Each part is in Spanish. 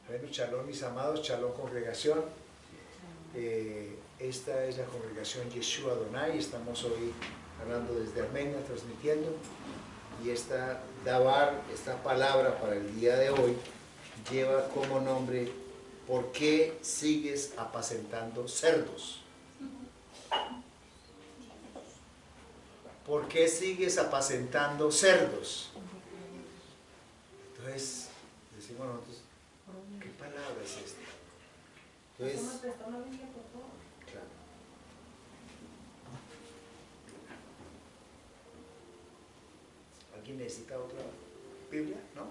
Bueno, shalom mis amados, shalom congregación. Esta es la congregación Yeshua Adonai. Estamos hoy hablando desde Armenia, transmitiendo. Y esta Dabar, esta palabra para el día de hoy, lleva como nombre: ¿por qué sigues apacentando cerdos? ¿Por qué sigues apacentando cerdos? Entonces, decimos nosotros, ¿qué palabra es esta? Entonces, claro. ¿Alguien necesita otra Biblia? ¿No?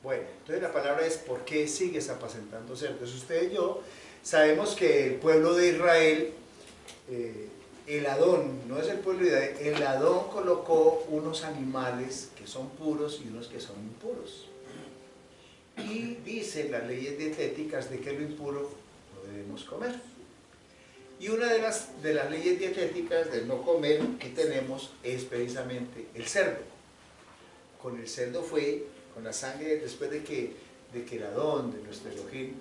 Bueno, entonces la palabra es: ¿por qué sigues apacentando cerdos? Usted y yo sabemos que el pueblo de Israel, el Adón, no es el pueblo de Israel, el Adón colocó unos animales que son puros y unos que son impuros. Y dicen las leyes dietéticas de que lo impuro no debemos comer. Y una de las leyes dietéticas del no comer que tenemos es precisamente el cerdo. Con el cerdo fue, con la sangre, después de que el Adón, de nuestro Elohim,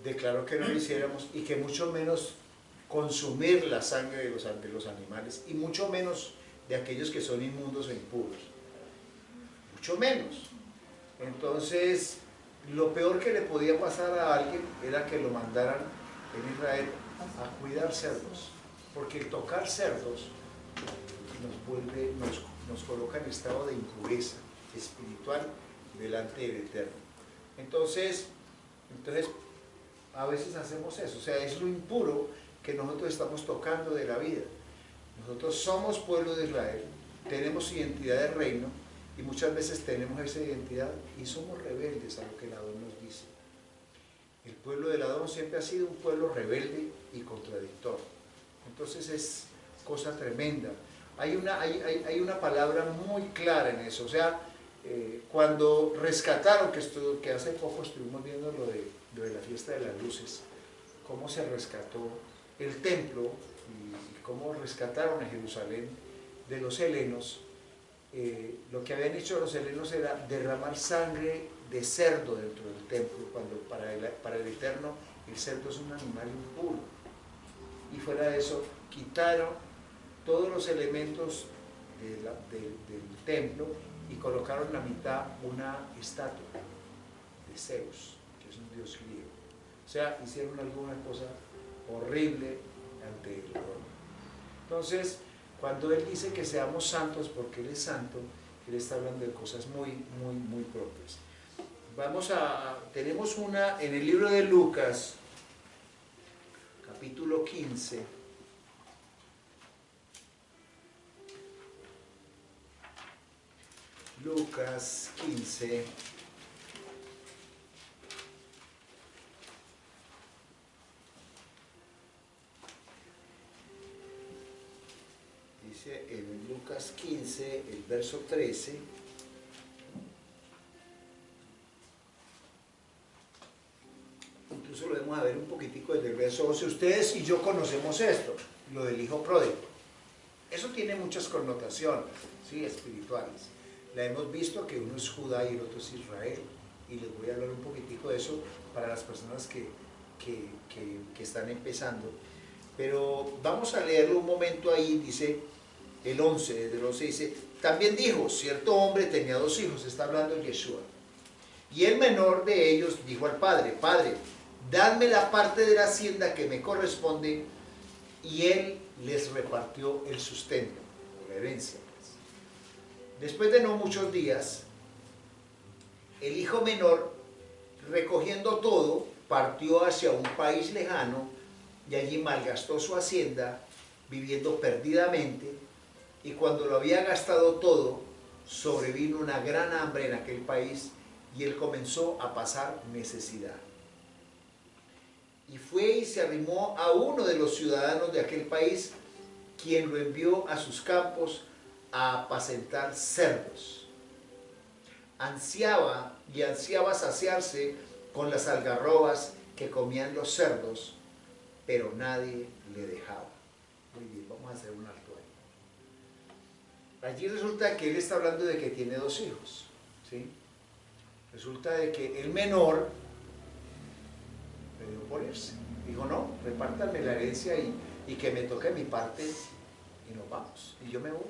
declaró que no lo hiciéramos y que mucho menos consumir la sangre de los animales, y mucho menos de aquellos que son inmundos o impuros. Mucho menos. Entonces, lo peor que le podía pasar a alguien era que lo mandaran en Israel a cuidar cerdos, porque el tocar cerdos nos coloca en estado de impureza espiritual delante del Eterno. Entonces, a veces hacemos eso, o sea, es lo impuro que nosotros estamos tocando de la vida. Nosotros somos pueblo de Israel, tenemos identidad de reino, y muchas veces tenemos esa identidad y somos rebeldes a lo que el Adón nos dice. El pueblo del Adón siempre ha sido un pueblo rebelde y contradictor. Entonces es cosa tremenda. Hay una palabra muy clara en eso. O sea, cuando rescataron, que hace poco estuvimos viendo lo de la fiesta de las luces, cómo se rescató el templo y cómo rescataron a Jerusalén de los helenos. Lo que habían hecho los helenos era derramar sangre de cerdo dentro del templo, cuando para el Eterno el cerdo es un animal impuro. Y fuera de eso, quitaron todos los elementos del templo y colocaron en la mitad una estatua de Zeus, que es un dios griego. O sea, hicieron alguna cosa horrible ante el Adón. Entonces, cuando Él dice que seamos santos porque Él es santo, Él está hablando de cosas muy, muy, muy propias. Tenemos una en el libro de Lucas, capítulo 15. Lucas 15. Dice en Lucas 15, el verso 13. Incluso lo vamos a ver un poquitico desde el verso 11. Ustedes y yo conocemos esto, lo del hijo pródigo. Eso tiene muchas connotaciones, ¿sí?, espirituales. La hemos visto, que uno es Judá y el otro es Israel. Y les voy a hablar un poquitico de eso para las personas que están empezando. Pero vamos a leerlo un momento ahí. Dice el 11, desde el 11 dice: también dijo, cierto hombre tenía 2 hijos, está hablando Yeshua. Y el menor de ellos dijo al padre: Padre, dadme la parte de la hacienda que me corresponde. Y él les repartió el sustento, la herencia. Después de no muchos días, el hijo menor, recogiendo todo, partió hacia un país lejano y allí malgastó su hacienda, viviendo perdidamente. Y cuando lo había gastado todo, sobrevino una gran hambre en aquel país y él comenzó a pasar necesidad. Y fue y se arrimó a uno de los ciudadanos de aquel país, quien lo envió a sus campos a apacentar cerdos. Ansiaba saciarse con las algarrobas que comían los cerdos, pero nadie le dejaba. Muy bien, vamos a hacer un alto ahí. Allí resulta que él está hablando de que tiene 2 hijos, ¿sí? Resulta de que el menor le dio por irse. Dijo, no, repártanme la herencia y que me toque mi parte y nos vamos. Y yo me voy.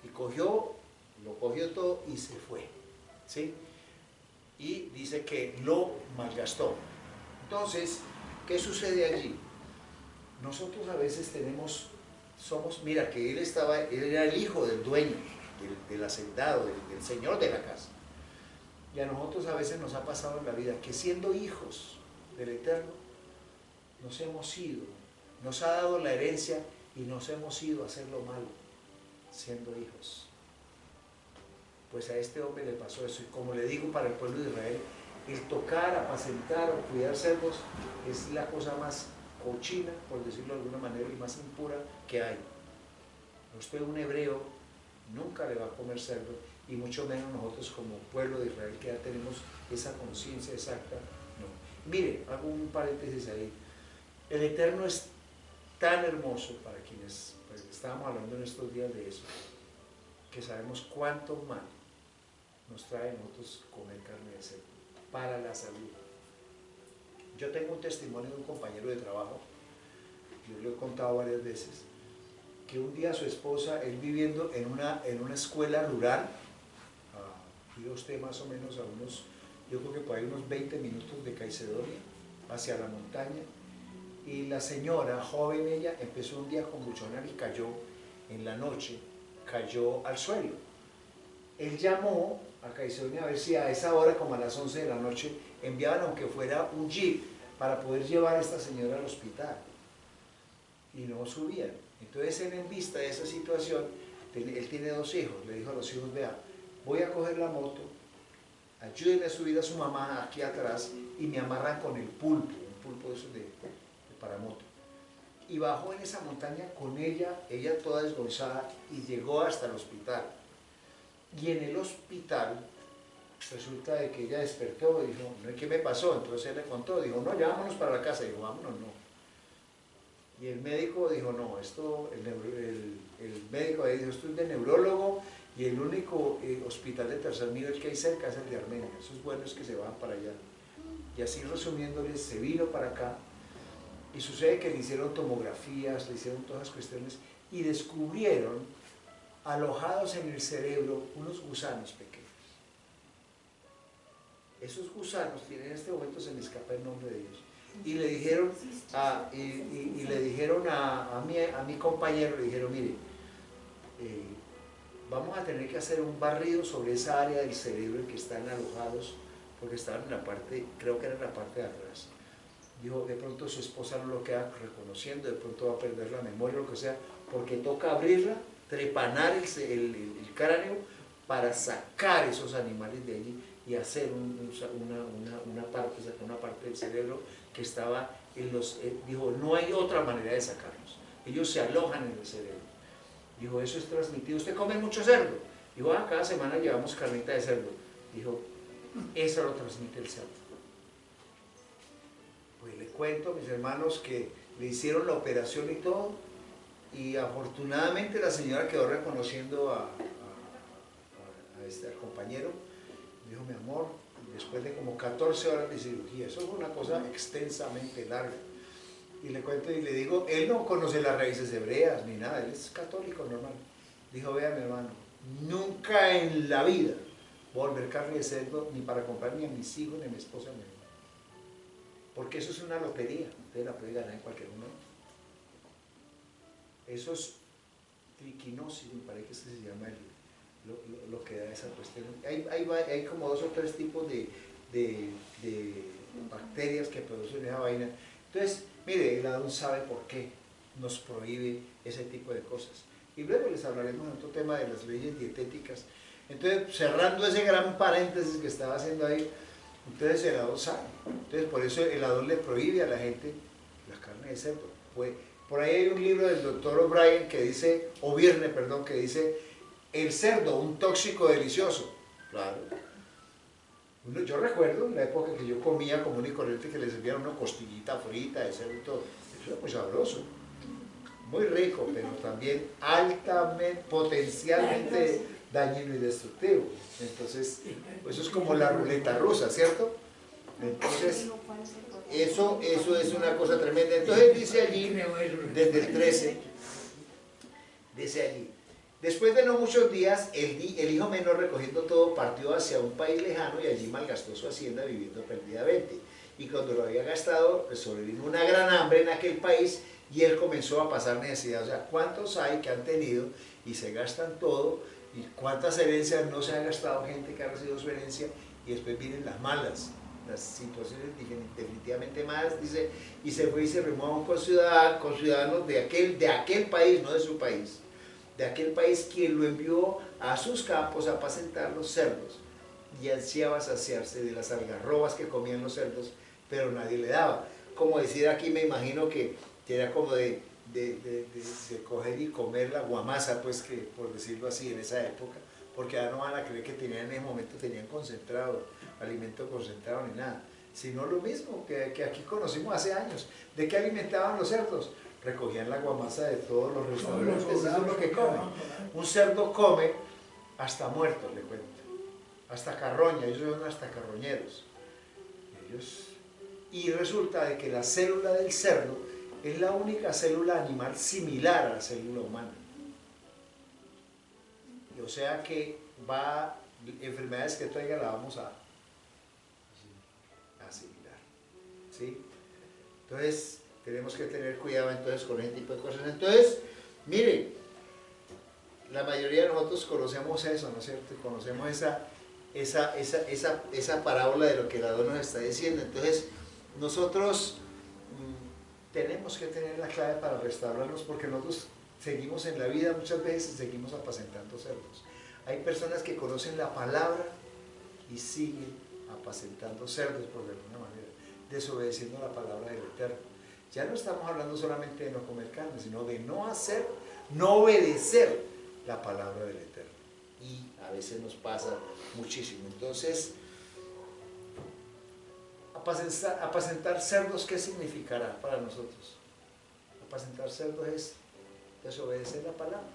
Y lo cogió todo y se fue. ¿Sí? Y dice que lo malgastó. Entonces, ¿qué sucede allí? Nosotros a veces mira que él era el hijo del dueño, del hacendado, del señor de la casa. Y a nosotros a veces nos ha pasado en la vida que siendo hijos del Eterno, nos ha dado la herencia y nos hemos ido a hacer lo malo, siendo hijos. Pues a este hombre le pasó eso. Y como le digo, para el pueblo de Israel, el tocar, apacentar o cuidar cerdos es la cosa más cochina, por decirlo de alguna manera, y más impura que hay. Usted, un hebreo, nunca le va a comer cerdo, y mucho menos nosotros como pueblo de Israel, que ya tenemos esa conciencia exacta. No. Mire, hago un paréntesis ahí. El Eterno es tan hermoso para quienes pues, estábamos hablando en estos días de eso, que sabemos cuánto mal nos trae a nosotros comer carne de cerdo para la salud. Yo tengo un testimonio de un compañero de trabajo, yo lo he contado varias veces, que un día su esposa, él viviendo en una escuela rural, vive usted más o menos yo creo que por ahí unos 20 minutos de Caicedonia, hacia la montaña, y la señora, joven ella, empezó un día a convulsionar y cayó en la noche, cayó al suelo. Él llamó a Caicedonia a ver si a esa hora, como a las 11 de la noche, enviaban aunque fuera un jeep para poder llevar a esta señora al hospital. Y no subían. Entonces él, en vista de esa situación, él tiene 2 hijos, le dijo a los hijos, vea, voy a coger la moto, ayúdenme a subir a su mamá aquí atrás y me amarran con el pulpo, un pulpo de esos de paramoto. Y bajó en esa montaña con ella toda desgonzada, y llegó hasta el hospital. Y en el hospital resulta de que ella despertó y dijo, ¿no? ¿Qué me pasó? Entonces él le contó, dijo, no, ya vámonos para la casa. Dijo, vámonos, no. Y el médico dijo, no, el médico dijo, esto es de neurólogo, y el único hospital de tercer nivel que hay cerca es el de Armenia. Eso es bueno, es que se van para allá. Y así, resumiéndoles, se vino para acá, y sucede que le hicieron tomografías, le hicieron todas las cuestiones, y descubrieron alojados en el cerebro unos gusanos pequeños. Esos gusanos, en este momento se me escapa el nombre de ellos, y le dijeron a mi compañero, le dijeron, mire, vamos a tener que hacer un barrido sobre esa área del cerebro en que están alojados, porque estaban en la parte, creo que era en la parte de atrás. Dijo, de pronto su esposa no lo queda reconociendo, de pronto va a perder la memoria, lo que sea, porque toca abrirla, trepanar el cráneo para sacar esos animales de allí y hacer una parte del cerebro que estaba en los... dijo, no hay otra manera de sacarlos, ellos se alojan en el cerebro. Dijo, eso es transmitido. ¿Usted come mucho cerdo? Dijo, cada semana llevamos carnita de cerdo. Dijo, eso lo transmite el cerdo. Pues le cuento, mis hermanos, que le hicieron la operación y todo, y afortunadamente la señora quedó reconociendo al compañero. Dijo, mi amor, después de como 14 horas de cirugía, eso fue una cosa extensamente larga. Y le cuento y le digo, él no conoce las raíces hebreas ni nada, él es católico normal. Dijo, vea mi hermano, nunca en la vida voy a volver carne de cerdo ni para comprar ni a mis hijos ni a mi esposa ni a mí. Porque eso es una lotería, usted la puede ganar en cualquier momento. Eso es triquinosis, me parece que se llama lo que da esa cuestión. Hay como 2 o 3 tipos de bacterias que producen esa vaina. Entonces, mire, el Adón sabe por qué nos prohíbe ese tipo de cosas. Y luego les hablaremos de otro tema de las leyes dietéticas. Entonces, cerrando ese gran paréntesis que estaba haciendo ahí, entonces el Adón sabe. Entonces, por eso el Adón le prohíbe a la gente la carne de cerdo. Pues, por ahí hay un libro del doctor O'Brien que dice, que dice, el cerdo, un tóxico delicioso. Claro. Yo recuerdo en la época que yo comía común y corriente, que le servían una costillita frita de cerdo y todo. Eso era muy sabroso, muy rico, pero también altamente, potencialmente dañino y destructivo. Entonces, eso es como la ruleta rusa, ¿cierto? Entonces, eso es una cosa tremenda. Entonces dice allí, desde el 13, dice allí, después de no muchos días, el hijo menor recogiendo todo partió hacia un país lejano y allí malgastó su hacienda viviendo perdidamente. Y cuando lo había gastado, pues sobrevino una gran hambre en aquel país y él comenzó a pasar necesidad. O sea, ¿cuántos hay que han tenido y se gastan todo? ¿Y cuántas herencias no se ha gastado gente que ha recibido su herencia y después vienen las malas? Las situaciones definitivamente malas, dice, y se fue y se reunió con ciudadanos de aquel país, no de su país, de aquel país, quien lo envió a sus campos a apacentar los cerdos, y ansiaba saciarse de las algarrobas que comían los cerdos, pero nadie le daba. Como decir aquí, me imagino que era como de coger y comer la guamasa, pues, que por decirlo así, en esa época, porque ya no van a creer que tenían en ese momento, tenían concentrado, alimento concentrado ni nada, sino lo mismo que aquí conocimos hace años. ¿De qué alimentaban los cerdos? Recogían la guamasa de todos los restaurantes, eso es lo que comen. Un cerdo come hasta muertos, le cuento, hasta carroña, ellos son hasta carroñeros. Y resulta de que la célula del cerdo es la única célula animal similar a la célula humana. Y o sea que enfermedades que traiga la vamos a asimilar, ¿sí? Entonces tenemos que tener cuidado entonces con ese tipo de cosas. Entonces, miren, la mayoría de nosotros conocemos eso, ¿no es cierto? Conocemos esa parábola de lo que el Adón nos está diciendo. Entonces nosotros tenemos que tener la clave para restaurarnos, porque nosotros seguimos en la vida, muchas veces seguimos apacentando cerdos. Hay personas que conocen la palabra y siguen apacentando cerdos, por de alguna manera, desobedeciendo la palabra del Eterno. Ya no estamos hablando solamente de no comer carne, sino de no obedecer la palabra del Eterno. Y a veces nos pasa muchísimo. Entonces, apacentar cerdos, ¿qué significará para nosotros? Apacentar cerdos es desobedecer la palabra,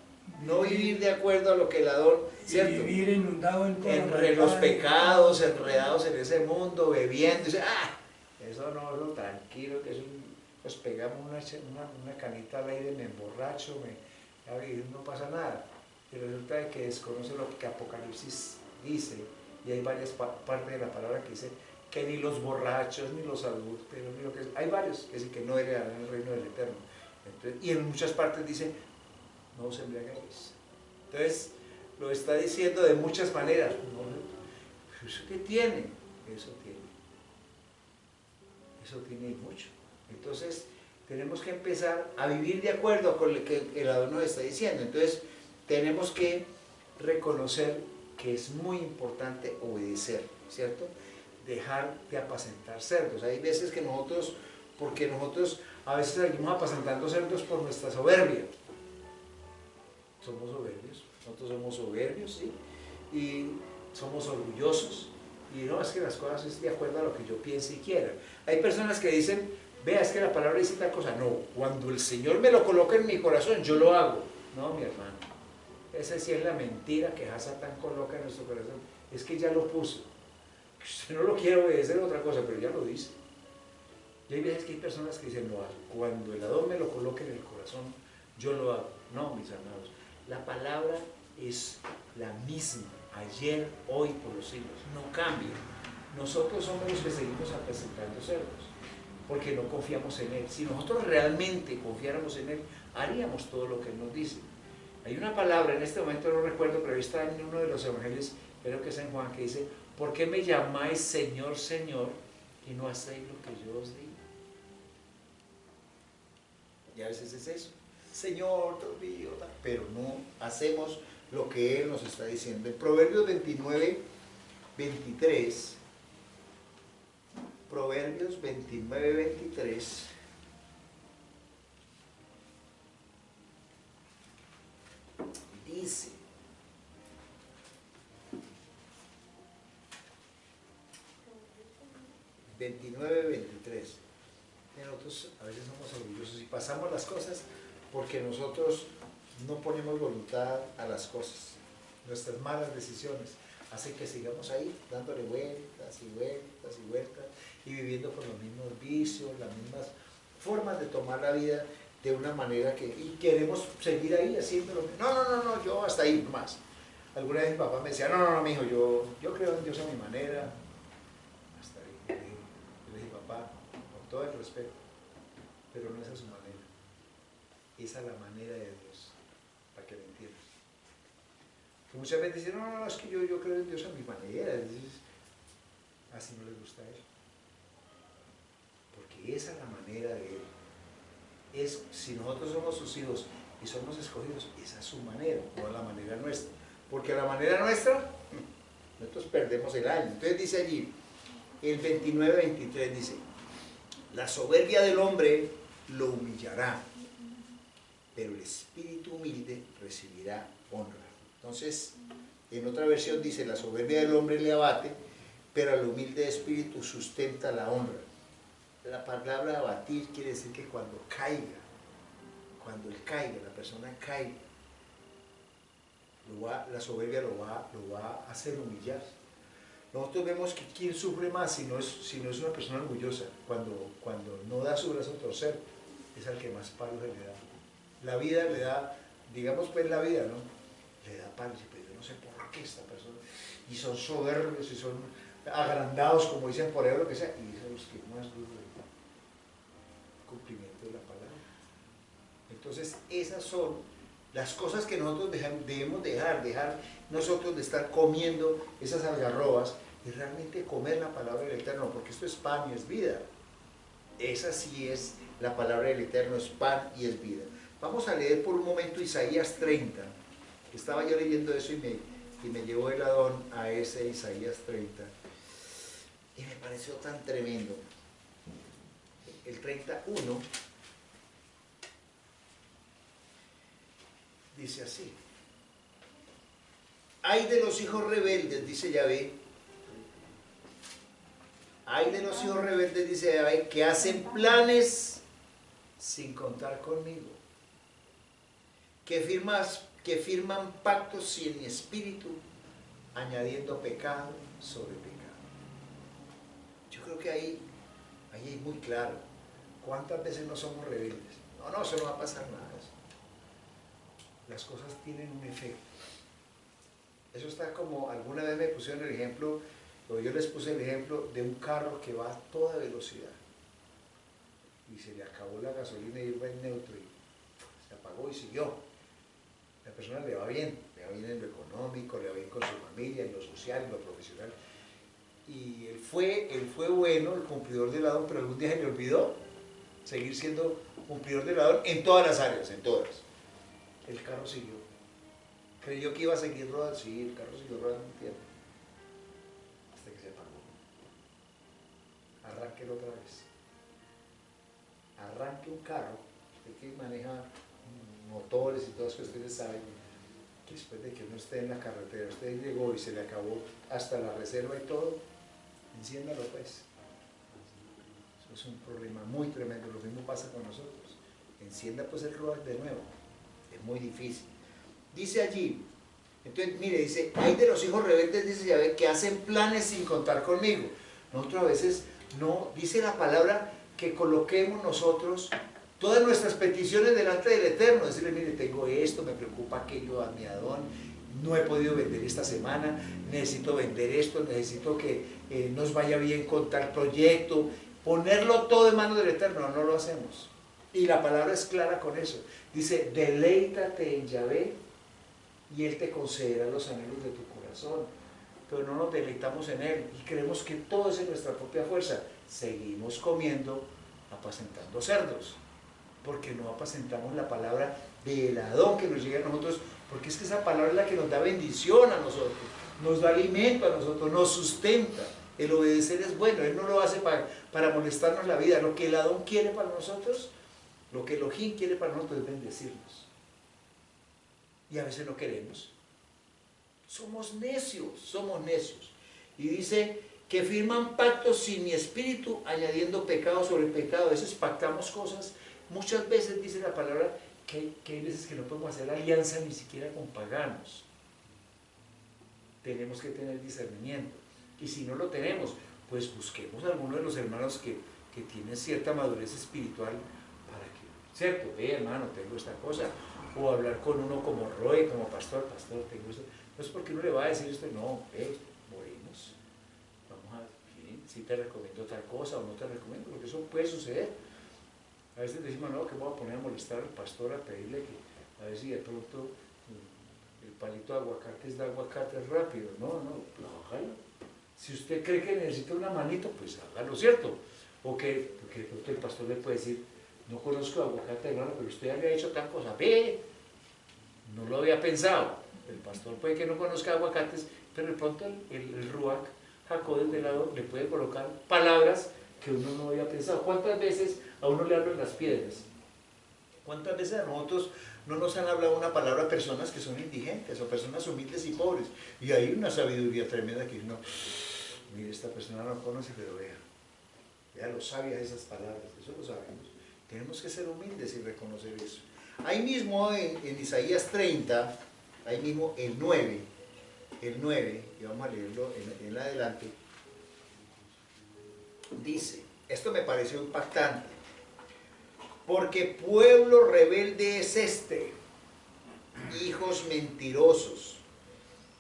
no vivir de acuerdo a lo que el Adón, ¿cierto? Y vivir inundado en los pecados, enredados en ese mundo, bebiendo, dice, eso tranquilo, que pues pegamos una canita al aire, me emborracho, no pasa nada. Y resulta de que desconoce lo que Apocalipsis dice, y hay varias partes de la palabra que dice que ni los borrachos, ni los adúlteros, ni lo que es, hay varios que dicen que no heredarán el reino del Eterno. Entonces, y en muchas partes dice, no os embriaguéis. Entonces, lo está diciendo de muchas maneras. No, ¿eso qué tiene? Eso tiene mucho. Entonces, tenemos que empezar a vivir de acuerdo con lo que el Adón nos está diciendo. Entonces, tenemos que reconocer que es muy importante obedecer, ¿cierto? Dejar de apacentar cerdos. Hay veces que porque nosotros a veces seguimos apacentando cerdos por nuestra soberbia. Somos soberbios, nosotros somos soberbios, ¿sí? Y somos orgullosos. Y no, es que las cosas es de acuerdo a lo que yo piense y quiera. Hay personas que dicen, vea, es que la palabra dice tal cosa. No, cuando el Señor me lo coloca en mi corazón, yo lo hago. No, mi hermano. Esa sí es la mentira que Satán coloca en nuestro corazón. Es que ya lo puso. Usted no lo quiere obedecer a otra cosa, pero ya lo dice. Y hay veces que hay personas que dicen, no, cuando el Adón me lo coloque en el corazón, yo lo hago. No, mis amados. La palabra es la misma, ayer, hoy, por los siglos. No cambia. Nosotros somos los que seguimos apacentando cerdos, porque no confiamos en Él. Si nosotros realmente confiáramos en Él, haríamos todo lo que Él nos dice. Hay una palabra, en este momento no recuerdo, pero está en uno de los evangelios, creo que es en Juan, que dice, ¿por qué me llamáis Señor, Señor, y no hacéis lo que yo os digo? Y a veces es eso, Señor, Dios mío, pero no hacemos lo que Él nos está diciendo. En Proverbios 29, 23, Proverbios 29, 23, dice, nosotros a veces somos orgullosos y pasamos las cosas porque nosotros no ponemos voluntad a las cosas. nuestras malas decisiones hacen que sigamos ahí dándole vueltas y vueltas y vueltas y viviendo con los mismos vicios, las mismas formas de tomar la vida de una manera que y queremos seguir ahí haciéndolo. No, yo hasta ahí nomás. Alguna vez mi papá me decía, no, mijo, yo creo en Dios a mi manera. Hasta ahí. Yo le dije, papá, con todo el respeto, pero no es a su manera. Esa es la manera de Dios, para que me entiendas. Que muchas veces dicen, no, es que yo creo en Dios a mi manera. Así no les gusta a él. Porque esa es la manera de él. Si nosotros somos sus hijos y somos escogidos, esa es su manera, no la manera nuestra. Porque a la manera nuestra, nosotros perdemos el año. Entonces dice allí, el 29-23 dice, la soberbia del hombre lo humillará, pero el espíritu humilde recibirá honra. Entonces, en otra versión dice, la soberbia del hombre le abate, pero al humilde espíritu sustenta la honra. La palabra abatir quiere decir que cuando él caiga, la persona caiga, la soberbia lo va a hacer humillar. Nosotros vemos que quién sufre más si no es una persona orgullosa, cuando no da su brazo a torcer, es al que más palos le da. La vida le da, digamos pues la vida, ¿no? Le da palos, pero yo no sé por qué esta persona, y son soberbios, y son agrandados, como dicen por ahí, lo que sea, y son los que más dudan del cumplimiento de la palabra. Entonces, esas son las cosas que nosotros debemos dejar nosotros de estar comiendo esas algarrobas y realmente comer la palabra del Eterno, porque esto es pan y es vida. Esa sí es la palabra del Eterno, es pan y es vida. Vamos a leer por un momento Isaías 30. Estaba yo leyendo eso y me llevó el Adón a ese Isaías 30. Y me pareció tan tremendo. El 31 dice así: ay de los hijos rebeldes, dice Yahvé, ay de los hijos rebeldes, dice Yahvé, que hacen planes sin contar conmigo, que firman pactos sin mi espíritu, añadiendo pecado sobre pecado. Yo creo que ahí es muy claro. ¿Cuántas veces no somos rebeldes? No, eso no va a pasar nada. Las cosas tienen un efecto. Eso está como, alguna vez me pusieron el ejemplo, o yo les puse el ejemplo de un carro que va a toda velocidad y se le acabó la gasolina y iba en neutro y se apagó y siguió. La persona le va bien en lo económico, le va bien con su familia, en lo social, en lo profesional. Y él fue bueno, el cumplidor del ladrón, pero algún día se le olvidó seguir siendo cumplidor del ladrón en todas las áreas, en todas. El carro siguió. Creyó que iba a seguir rodando, sí, el carro siguió rodando un tiempo, hasta que se apagó. Arránquelo otra vez. Arranque un carro, usted que maneja motores y todas las cuestiones saben que después de que uno esté en la carretera, usted llegó y se le acabó hasta la reserva y todo, enciéndalo pues. Eso es un problema muy tremendo, lo mismo pasa con nosotros. Encienda pues el road de nuevo, es muy difícil. Dice allí, entonces mire, dice, hay de los hijos rebeldes, dice Yahvé, que hacen planes sin contar conmigo. Nosotros a veces no, dice la palabra que coloquemos nosotros todas nuestras peticiones delante del Eterno, decirle, mire, tengo esto, me preocupa aquello a mi Adón, no he podido vender esta semana, necesito vender esto, necesito que nos vaya bien con tal proyecto, ponerlo todo en manos del Eterno, no lo hacemos. Y la palabra es clara con eso, dice, deleítate en Yahvé y Él te concederá los anhelos de tu corazón, pero no nos deleitamos en Él y creemos que todo es en nuestra propia fuerza, seguimos comiendo, apacentando cerdos, porque no apacentamos la palabra del Adón que nos llega a nosotros, porque es que esa palabra es la que nos da bendición a nosotros, nos da alimento a nosotros, nos sustenta. El obedecer es bueno, Él no lo hace para molestarnos la vida. Lo que el Adón quiere para nosotros, lo que Elohim quiere para nosotros es bendecirnos. Y a veces no queremos. Somos necios. Y dice que firman pactos sin mi espíritu, añadiendo pecado sobre pecado. A veces pactamos cosas. Muchas veces dice la palabra que hay veces que no podemos hacer alianza ni siquiera con paganos. tenemos que tener discernimiento. Y si no lo tenemos, pues busquemos a alguno de los hermanos que tienen cierta madurez espiritual para que, ¿cierto? Ve, hermano, tengo esta cosa. O hablar con uno como Roy, como pastor, tengo esto. No es porque uno le va a decir esto, no, morimos. Vamos a, si te recomiendo tal cosa o no te recomiendo, porque eso puede suceder. A veces decimos, no, que voy a poner a molestar al pastor a pedirle que, a ver si de pronto el palito de aguacate es de aguacate rápido. No, hágalo. Si usted cree que necesita una manito, pues hágalo, ¿cierto? Porque de pronto el pastor le puede decir, no conozco aguacate, hermano, pero usted había hecho tal cosa, ve, no lo había pensado. El pastor puede que no conozca aguacates, pero de pronto el Ruach Jacó de lado le puede colocar palabras que uno no había pensado. ¿Cuántas veces a uno le hablan las piedras? ¿Cuántas veces a nosotros no nos han hablado una palabra a personas que son indigentes o personas humildes y pobres? Y hay una sabiduría tremenda que uno, mire, esta persona no conoce, pero vea lo sabias esas palabras, eso lo sabemos. Tenemos que ser humildes y reconocer eso. Ahí mismo en Isaías 30, ahí mismo el 9, y vamos a leerlo en adelante, dice, esto me pareció impactante, porque pueblo rebelde es este, hijos mentirosos,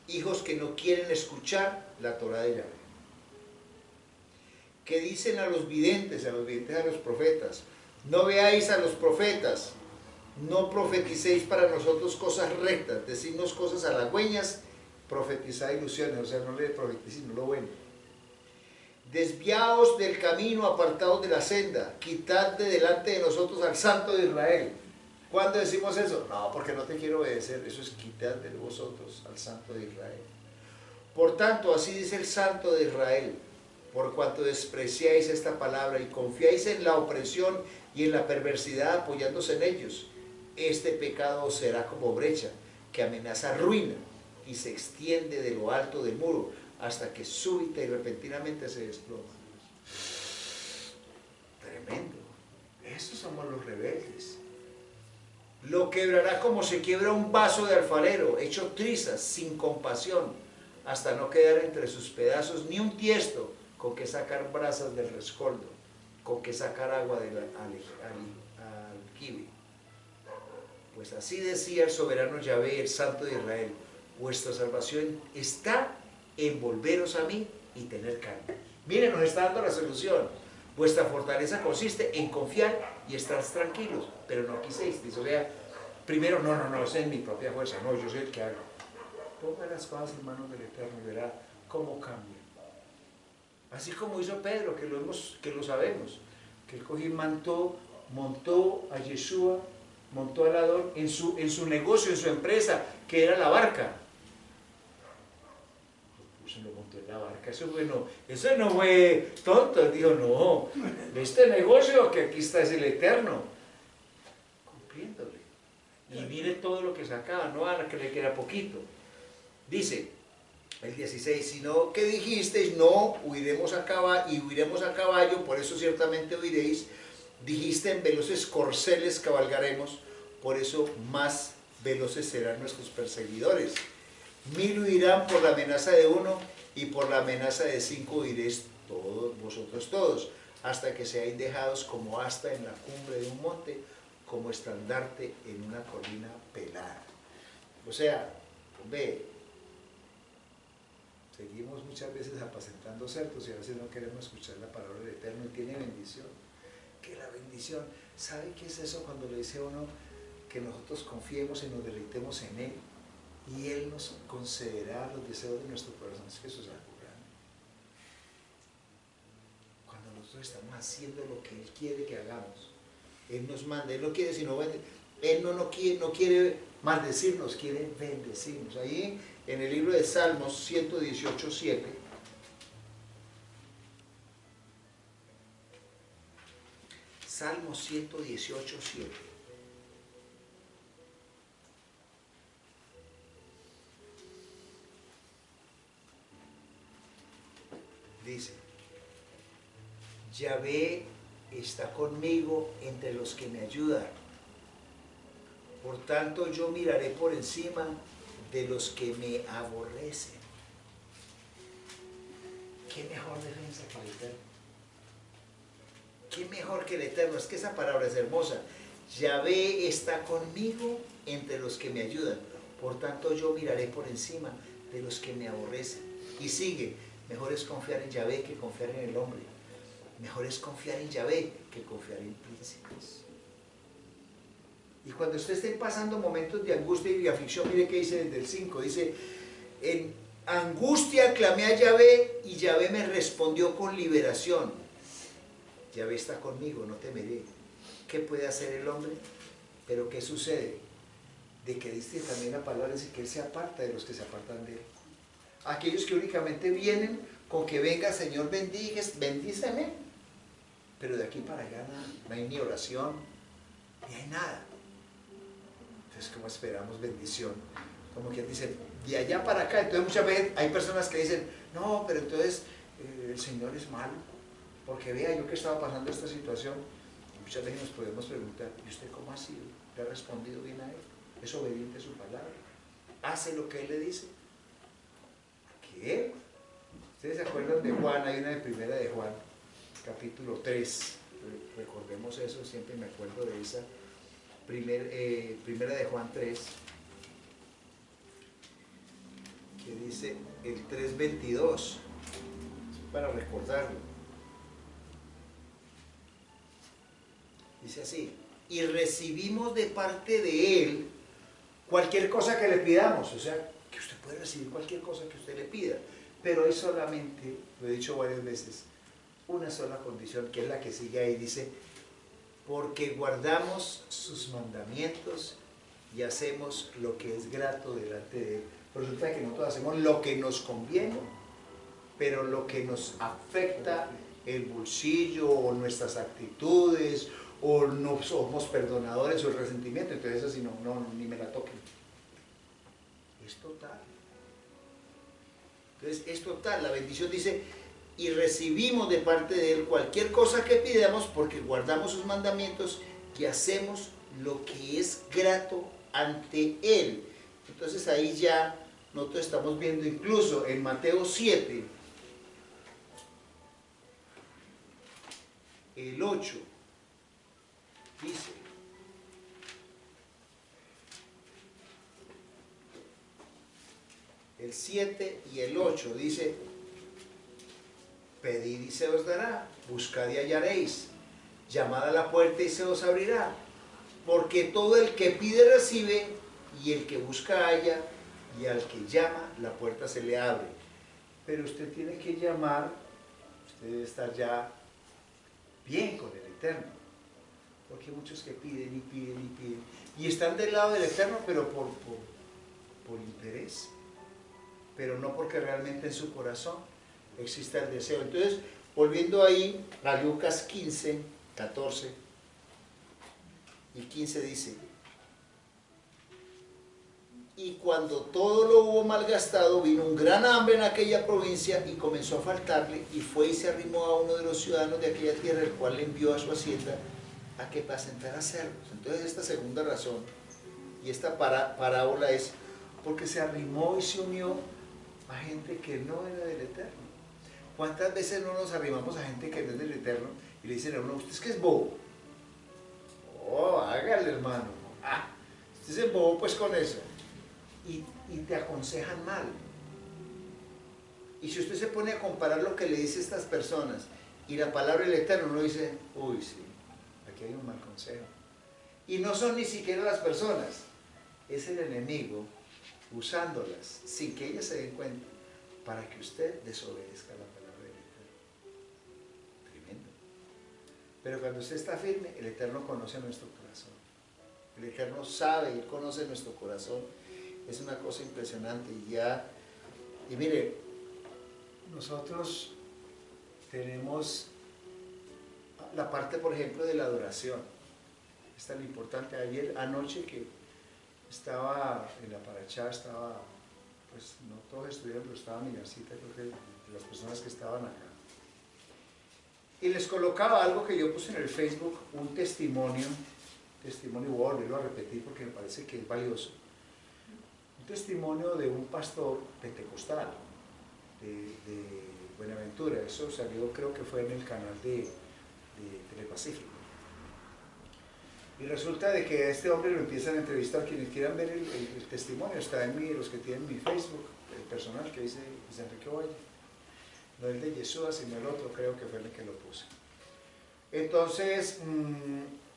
hijos que no quieren escuchar la Torá de Yahvé, que dicen a los videntes, a los profetas, no veáis a los profetas, no profeticéis para nosotros cosas rectas, decidnos cosas halagüeñas, profetizad ilusiones, o sea, no le profeticéis, no lo bueno. Desviaos del camino, apartados de la senda, quitad de delante de nosotros al Santo de Israel. ¿Cuándo decimos eso? No, porque no te quiero obedecer, eso es quitad de vosotros al Santo de Israel. Por tanto, así dice el Santo de Israel, por cuanto despreciáis esta palabra y confiáis en la opresión y en la perversidad apoyándose en ellos, este pecado será como brecha que amenaza ruina y se extiende de lo alto del muro hasta que súbita y repentinamente se desploma. Tremendo. Esos somos los rebeldes. Lo quebrará como se quiebra un vaso de alfarero, hecho trizas, sin compasión, hasta no quedar entre sus pedazos ni un tiesto con que sacar brasas del rescoldo, con que sacar agua del aljibe. Pues así decía el soberano Yahvé, el Santo de Israel, vuestra salvación está en volveros a mí y tener calma. Miren, nos está dando la solución. Vuestra fortaleza consiste en confiar y estar tranquilos, pero no quisisteis. O sea, primero, no, es en mi propia fuerza, no, yo soy el que hago. Ponga las cosas en manos del Eterno y verá cómo cambia. Así como hizo Pedro, que lo sabemos, que él cogió y montó a Yeshua, montó al Adón en su negocio, en su empresa, que era la barca. Lo montó en la barca, eso no fue tonto, dijo, no, este negocio que aquí está es el Eterno, cumpliéndole. Y mire todo lo que sacaba, no van a creer que era poquito. Dice el 16, sino que dijisteis, no, huiremos a caballo, por eso ciertamente huiréis. Dijiste, en veloces corceles cabalgaremos, por eso más veloces serán nuestros perseguidores. 1000 huirán por la amenaza de uno, y por la amenaza de 5 huiréis todos, vosotros todos, hasta que seáis dejados como asta en la cumbre de un monte, como estandarte en una colina pelada. O sea, ve, seguimos muchas veces apacentando cerdos y a veces no queremos escuchar la palabra del Eterno, y tiene bendición. Que la bendición, ¿sabe qué es eso cuando le dice a uno que nosotros confiemos y nos deleitemos en Él? Y Él nos concederá los deseos de nuestro corazón. Es que eso es algo grande. Cuando nosotros estamos haciendo lo que Él quiere que hagamos, Él nos manda, Él no quiere sino Él no quiere maldecirnos, quiere bendecirnos. Ahí en el libro de Salmos 118:7, Salmos 118:7. Dice, Yahvé está conmigo entre los que me ayudan. Por tanto, yo miraré por encima de los que me aborrecen. ¿Qué mejor defensa que el Eterno? ¿Qué mejor que el Eterno? Es que esa palabra es hermosa. Yahvé está conmigo entre los que me ayudan. Por tanto, yo miraré por encima de los que me aborrecen. Y sigue, mejor es confiar en Yahvé que confiar en el hombre. Mejor es confiar en Yahvé que confiar en príncipes. Y cuando usted esté pasando momentos de angustia y de aflicción, mire qué dice desde el 5, dice, en angustia clamé a Yahvé y Yahvé me respondió con liberación. Yahvé está conmigo, no temeré. ¿Qué puede hacer el hombre? Pero ¿qué sucede? De que dice también la palabra, dice que Él se aparta de los que se apartan de Él. Aquellos que únicamente vienen con que venga, Señor, bendíceme. Pero de aquí para allá nada, no hay ni oración, ni hay nada. Entonces, ¿cómo esperamos bendición? Como que dicen, de allá para acá. Entonces muchas veces hay personas que dicen, no, pero entonces el Señor es malo, porque vea yo que estaba pasando esta situación. Y muchas veces nos podemos preguntar, ¿y usted cómo ha sido? ¿Le ha respondido bien a Él? ¿Es obediente a su palabra? ¿Hace lo que Él le dice? ¿Qué? ¿Ustedes se acuerdan de Juan? Hay una de Primera de Juan, capítulo 3. Recordemos eso, siempre me acuerdo de esa. Primera de Juan 3, que dice el 3:22, para recordarlo. Dice así, y recibimos de parte de Él cualquier cosa que le pidamos. O sea, que usted puede recibir cualquier cosa que usted le pida, pero hay solamente, lo he dicho varias veces, una sola condición, que es la que sigue ahí, dice, porque guardamos sus mandamientos y hacemos lo que es grato delante de Él. Resulta que nosotros hacemos lo que nos conviene, pero lo que nos afecta el bolsillo o nuestras actitudes, o no somos perdonadores o el resentimiento, entonces así no, ni me la toquen. Es total. Entonces es total, la bendición dice, y recibimos de parte de Él cualquier cosa que pidamos porque guardamos sus mandamientos y hacemos lo que es grato ante Él. Entonces ahí ya nosotros estamos viendo incluso en Mateo 7, el 8, dice, el 7 y el 8 dice, pedid y se os dará, buscad y hallaréis, llamad a la puerta y se os abrirá, porque todo el que pide recibe, y el que busca halla, y al que llama la puerta se le abre. Pero usted tiene que llamar, usted debe estar ya bien con el Eterno, porque hay muchos que piden y piden y piden, y están del lado del Eterno, pero por interés, pero no porque realmente en su corazón exista el deseo. Entonces, volviendo ahí a Lucas 15, 14 y 15 dice, y cuando todo lo hubo malgastado, vino un gran hambre en aquella provincia y comenzó a faltarle, y fue y se arrimó a uno de los ciudadanos de aquella tierra, el cual le envió a su hacienda a que apacentara cerdos. Entonces esta segunda razón, y esta parábola es porque se arrimó y se unió a gente que no era del Eterno. ¿Cuántas veces no nos arrimamos a gente que no es del Eterno y le dicen a uno, usted es que es bobo? Oh, hágale, hermano. Usted es bobo pues con eso. Y te aconsejan mal. Y si usted se pone a comparar lo que le dice a estas personas y la palabra del Eterno, uno dice, uy, sí, aquí hay un mal consejo. Y no son ni siquiera las personas, es el enemigo usándolas sin que ellas se den cuenta para que usted desobedezca la palabra del Eterno. Tremendo. Pero cuando usted está firme, el Eterno conoce nuestro corazón. El Eterno sabe y conoce nuestro corazón. Es una cosa impresionante. Y mire, nosotros tenemos la parte, por ejemplo, de la adoración. Es tan importante. Anoche que estaba en la parachá, pues no todos estuvieron, pero estaba Minarcita, creo que de las personas que estaban acá. Y les colocaba algo que yo puse en el Facebook, un testimonio, voy a volverlo a repetir porque me parece que es valioso. Un testimonio de un pastor pentecostal, Buenaventura. Eso salió, creo que fue en el canal de Telepacífico. Y resulta de que a este hombre lo empiezan a entrevistar. Quienes quieran ver el testimonio, está en los que tienen mi Facebook, el personal que dice Enrique Valle. No el de Yeshua, sino el otro, creo que fue el que lo puse. Entonces,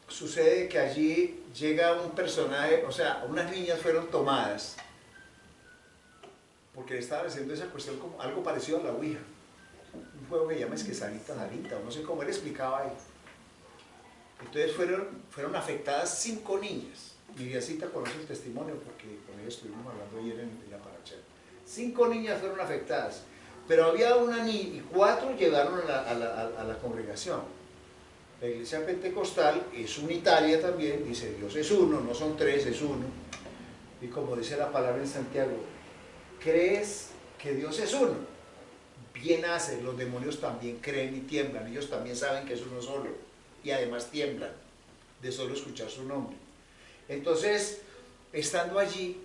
sucede que allí llega un personaje, o sea, unas niñas fueron tomadas, porque le estaban haciendo esa cuestión como algo parecido a la Ouija. Un juego que llama Sarita, o no sé cómo él explicaba ahí. Entonces fueron afectadas 5 niñas. Miriacita conoce el testimonio porque con ella estuvimos hablando ayer en la paracha. 5 niñas fueron afectadas, pero había una niña y 4 llegaron a la congregación. La iglesia pentecostal es unitaria también, dice Dios es uno, no son 3, es uno. Y como dice la palabra en Santiago, ¿crees que Dios es uno? Bien hace, los demonios también creen y tiemblan, ellos también saben que es uno solo, y además tiemblan de solo escuchar su nombre. Entonces, estando allí,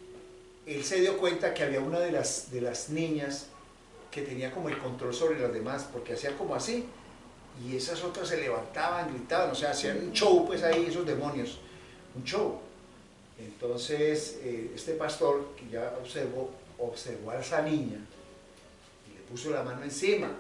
él se dio cuenta que había una de las niñas que tenía como el control sobre las demás, porque hacía como así, y esas otras se levantaban, gritaban, o sea, hacían un show pues ahí esos demonios, un show. Entonces, este pastor que ya observó a esa niña, y le puso la mano encima.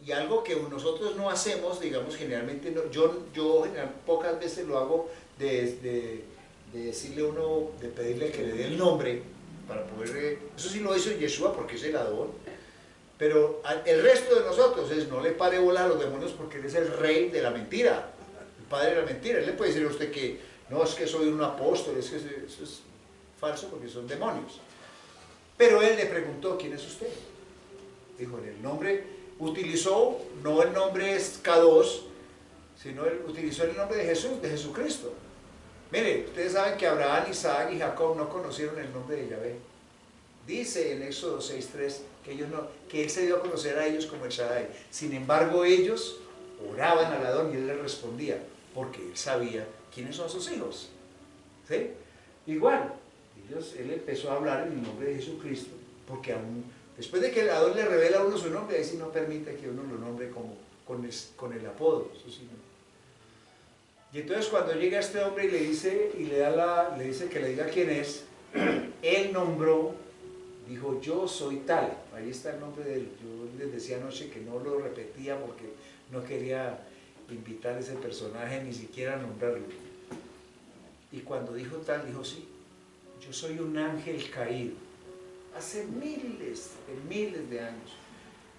Y algo que nosotros no hacemos, digamos, generalmente, no, yo pocas veces lo hago de decirle a uno, de pedirle que le dé el nombre, para poder, eso sí lo hizo Yeshua porque es el Adón, pero el resto de nosotros es no le pare bola a los demonios porque él es el rey de la mentira, el padre de la mentira. Él le puede decir a usted que no, es que soy un apóstol, es que eso es falso porque son demonios. Pero él le preguntó, ¿quién es usted? Dijo, en el nombre, utilizó, no el nombre es K2, sino él utilizó el nombre de Jesús, de Jesucristo. Mire, ustedes saben que Abraham, Isaac y Jacob no conocieron el nombre de Yahvé. Dice en Éxodo 6:3 que él se dio a conocer a ellos como el Shaddai. Sin embargo, ellos oraban al Adón y él les respondía, porque él sabía quiénes son sus hijos. ¿Sí? Igual, él empezó a hablar en el nombre de Jesucristo, porque aún después de que el Adón le revela a uno su nombre, ahí sí no permite que uno lo nombre como con el apodo. Eso sí no. Y entonces cuando llega este hombre y le dice que le diga quién es, él nombró, dijo, yo soy tal. Ahí está el nombre de él. Yo les decía anoche que no lo repetía porque no quería invitar a ese personaje, ni siquiera nombrarlo. Y cuando dijo tal, dijo, sí, yo soy un ángel caído. Hace miles de años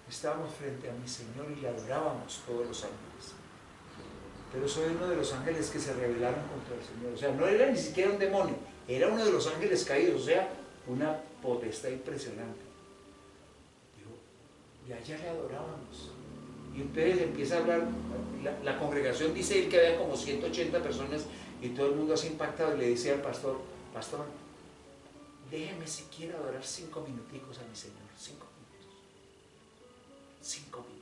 estábamos frente a mi Señor y le adorábamos todos los ángeles. Pero soy uno de los ángeles que se rebelaron contra el Señor. O sea, no era ni siquiera un demonio, era uno de los ángeles caídos, o sea, una potestad impresionante. Dijo, y allá le adorábamos. Y entonces empieza a hablar, la congregación dice él que había como 180 personas y todo el mundo así impactado y le decía al pastor, pastor, déjeme siquiera adorar 5 minuticos a mi Señor, 5 minutos. 5 minutos.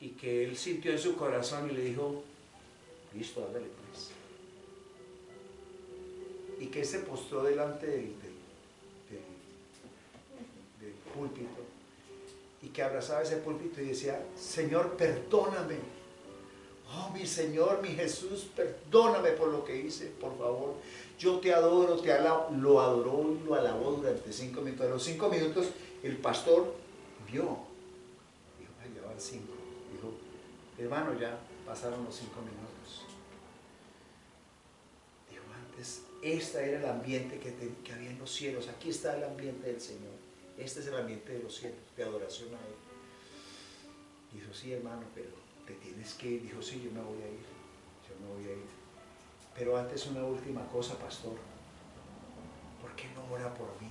Y que él sintió en su corazón y le dijo, listo, hágale pues. Y que él se postró delante del púlpito y que abrazaba ese púlpito y decía, Señor, perdóname. Oh, mi Señor, mi Jesús, perdóname por lo que hice, por favor. Yo te adoro, te alabo. Lo adoró y lo alabó durante 5 minutos. A los 5 minutos el pastor vio, dijo, ay, ya van 5. Dijo, hermano, ya pasaron los 5 minutos. Dijo, antes, este era el ambiente que había en los cielos. Aquí está el ambiente del Señor. Este es el ambiente de los cielos, de adoración a Él. Dijo, sí, hermano, pero te tienes que ir. Dijo, sí, yo me voy a ir. Yo me voy a ir. Pero antes una última cosa, pastor. ¿Por qué no ora por mí?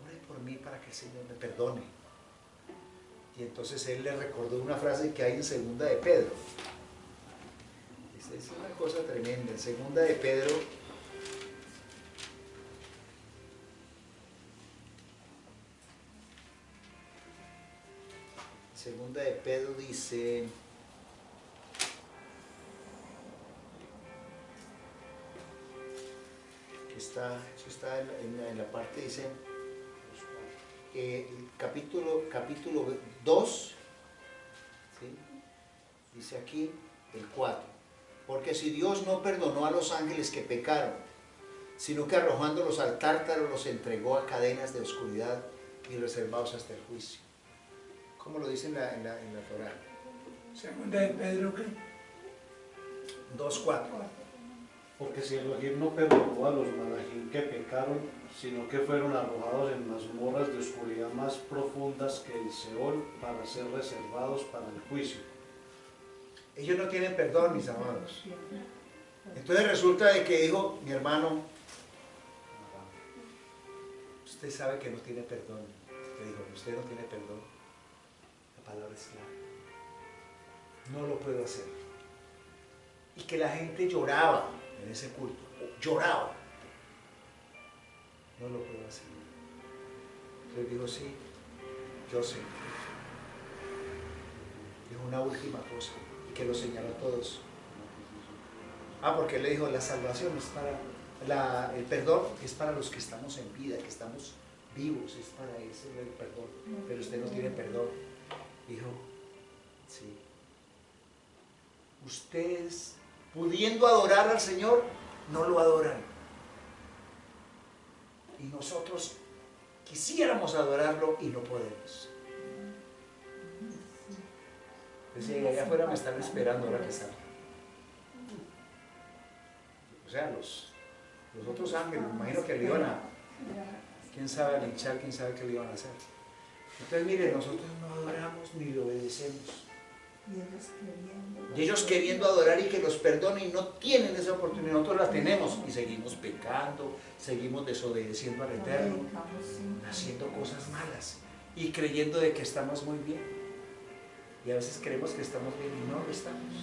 Ore por mí para que el Señor me perdone. Y entonces él le recordó una frase que hay en Segunda de Pedro. Es una cosa tremenda. En Segunda de Pedro, dice, que eso está en la parte, dice, capítulo 2, ¿sí? Dice aquí el 4. Porque si Dios no perdonó a los ángeles que pecaron, sino que arrojándolos al tártaro los entregó a cadenas de oscuridad y reservados hasta el juicio. ¿Cómo lo dice en la Torá? Segunda de Pedro, ¿qué? 2:4. Porque si Elohim no perdonó a los malajim que pecaron, sino que fueron arrojados en mazmorras de oscuridad más profundas que el Seol para ser reservados para el juicio. Ellos no tienen perdón, mis amados. Entonces resulta de que dijo mi hermano, usted sabe que no tiene perdón. Le dijo, usted no tiene perdón. La palabra es clara. No lo puedo hacer. Y que la gente lloraba en ese culto. Lloraba. No lo puedo hacer. Entonces dijo, sí, yo sé. Dijo una última cosa, y que lo señaló a todos. Porque le dijo, la salvación es para, el perdón es para los que estamos en vida, que estamos vivos, es para eso el perdón. Pero usted no tiene perdón. Dijo, sí. Ustedes, pudiendo adorar al Señor, no lo adoran. Y nosotros quisiéramos adorarlo y no podemos. Decía, allá afuera me están esperando ahora que salga. O sea, los otros ángeles, me imagino que le iban a, quién sabe, a linchar, quién sabe qué le iban a hacer. Entonces, mire, nosotros no adoramos ni le obedecemos. Y ellos queriendo adorar y que los perdone y no tienen esa oportunidad, nosotros la tenemos y seguimos pecando, seguimos desobedeciendo al Eterno, haciendo cosas malas y creyendo de que estamos muy bien. Y a veces creemos que estamos bien y no lo estamos.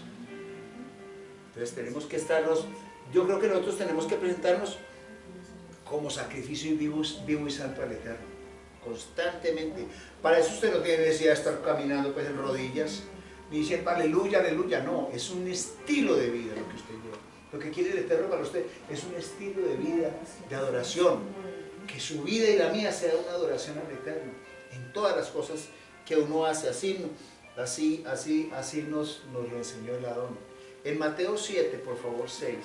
Entonces tenemos que estarnos, yo creo que nosotros tenemos que presentarnos como sacrificio vivo y santo al Eterno, constantemente. Para eso usted no tiene necesidad de estar caminando pues en rodillas, ni diciendo aleluya, aleluya, no, es un estilo de vida lo que usted lleva. Lo que quiere el Eterno para usted es un estilo de vida, de adoración, que su vida y la mía sea una adoración al Eterno, en todas las cosas que uno hace, así nos lo enseñó el Adón. En Mateo 7, por favor, 6.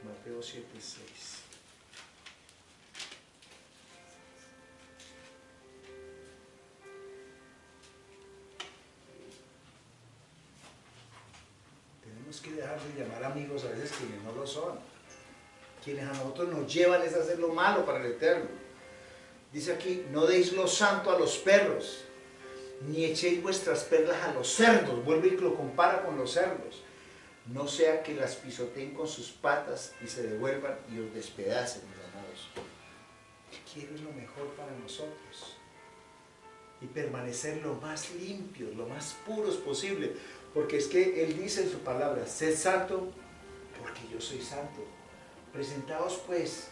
Mateo 7, 6. Tenemos que dejar de llamar amigos a veces quienes no lo son. Quienes a nosotros nos llevan es hacer lo malo para el Eterno. Dice aquí, no deis lo santo a los perros, ni echéis vuestras perlas a los cerdos. Vuelve y lo compara con los cerdos. No sea que las pisoteen con sus patas y se devuelvan y os despedacen, mis amados. Quiero lo mejor para nosotros. Y permanecer lo más limpios, lo más puros posible. Porque es que Él dice en su palabra, sed santo porque yo soy santo. Presentaos pues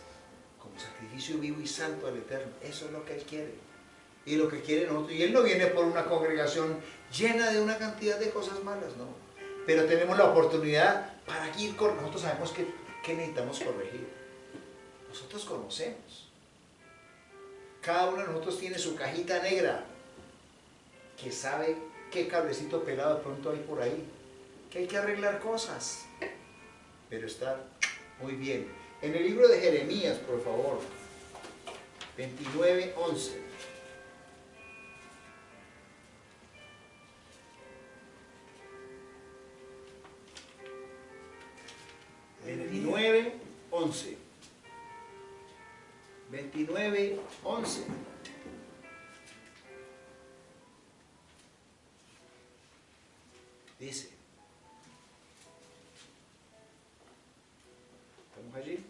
como sacrificio vivo y santo al Eterno. Eso es lo que Él quiere. Y lo que quiere nosotros. Y Él no viene por una congregación llena de una cantidad de cosas malas, no. Pero tenemos la oportunidad para ir con... Nosotros sabemos que necesitamos corregir. Nosotros conocemos. Cada uno de nosotros tiene su cajita negra que sabe qué cablecito pelado de pronto hay por ahí. Que hay que arreglar cosas. Pero estar muy bien. En el libro de Jeremías, por favor, 29:11. Ventinnueve, 11. 29:11. Dice, ¿estamos allí?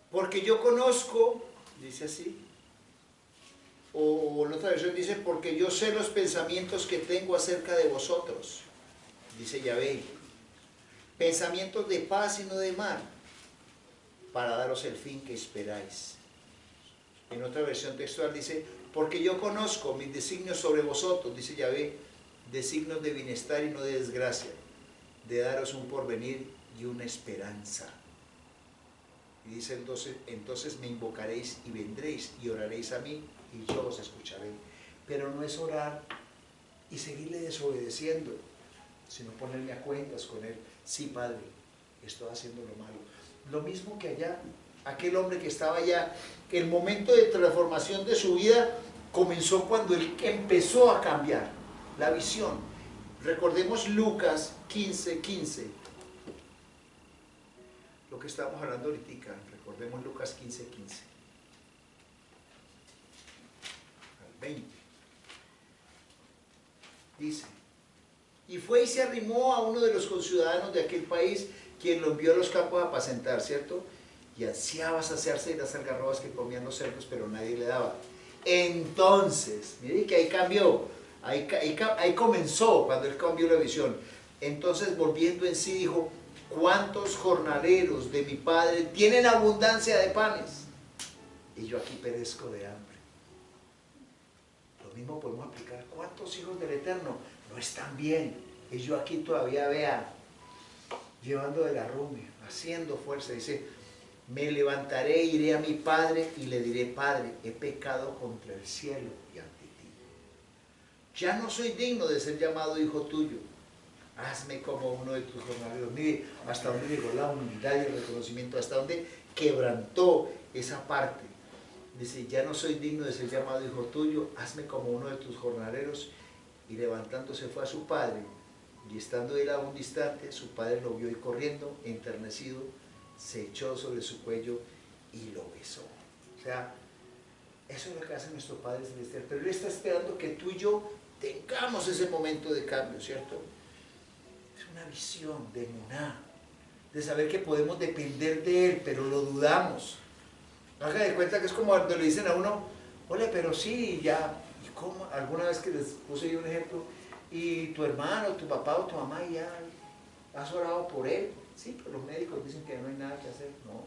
Porque yo conozco, dice así, o en otra versión dice, porque yo sé los pensamientos que tengo acerca de vosotros, dice Yahvé, pensamientos de paz y no de mal, para daros el fin que esperáis. En otra versión textual dice, porque yo conozco mis designios sobre vosotros, dice Yahvé, designios de bienestar y no de desgracia, de daros un porvenir y una esperanza. Y dice el 12, entonces me invocaréis y vendréis y oraréis a mí y yo os escucharé. Pero no es orar y seguirle desobedeciendo, sino ponerme a cuentas con él. Sí, Padre, estoy haciendo lo malo. Lo mismo que allá, aquel hombre que estaba allá, que el momento de transformación de su vida comenzó cuando él empezó a cambiar la visión. Recordemos Lucas 15:15. Lo que estamos hablando ahorita, recordemos Lucas 15:15. Al 20. Dice, y fue y se arrimó a uno de los conciudadanos de aquel país, quien lo envió a los campos a apacentar, ¿cierto? Y ansiaba saciarse de las algarrobas que comían los cerdos, pero nadie le daba. Entonces, mire que ahí cambió, ahí comenzó cuando él cambió la visión. Entonces, volviendo en sí, dijo, ¿cuántos jornaleros de mi padre tienen abundancia de panes? Y yo aquí perezco de hambre. Lo mismo podemos aplicar. ¿Cuántos hijos del Eterno no están bien? Y yo aquí todavía vea, llevando de la rumia, haciendo fuerza. Dice, me levantaré, iré a mi padre y le diré, Padre, he pecado contra el cielo y ante ti. Ya no soy digno de ser llamado hijo tuyo. Hazme como uno de tus jornaleros. Mire, hasta dónde llegó la humildad y el reconocimiento, hasta dónde quebrantó esa parte. Dice, ya no soy digno de ser llamado hijo tuyo, hazme como uno de tus jornaleros. Y levantándose fue a su padre, y estando él aún distante, su padre lo vio y corriendo, enternecido, se echó sobre su cuello y lo besó. O sea, eso es lo que hace nuestro Padre Celestial, pero Él está esperando que tú y yo tengamos ese momento de cambio, ¿cierto? Es una visión de emuná, de saber que podemos depender de Él, pero lo dudamos. Hagan de cuenta que es como cuando le dicen a uno, ole, pero sí, ya, ¿y cómo? Alguna vez que les puse yo un ejemplo, y tu hermano, tu papá o tu mamá, ya has orado por él. Sí, pero los médicos dicen que no hay nada que hacer. No.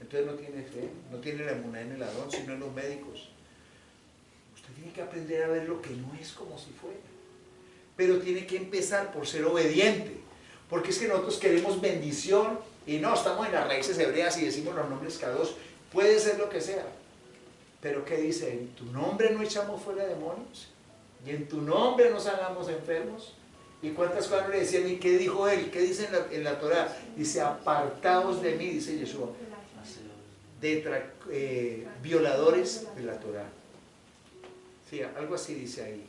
Entonces no tiene fe, no tiene la emuná en el ladrón, sino en los médicos. Usted tiene que aprender a ver lo que no es como si fuera. Pero tiene que empezar por ser obediente. Porque es que nosotros queremos bendición y no, estamos en las raíces hebreas y decimos los nombres cada dos. Puede ser lo que sea. Pero ¿qué dice? En tu nombre no echamos fuera demonios. Y en tu nombre nos hagamos enfermos. ¿Y cuántas cosas le decían? ¿Y qué dijo él? ¿Qué dice en la Torah? Dice, apartaos de mí, dice Yeshua, violadores de la Torah. Sí, algo así dice ahí.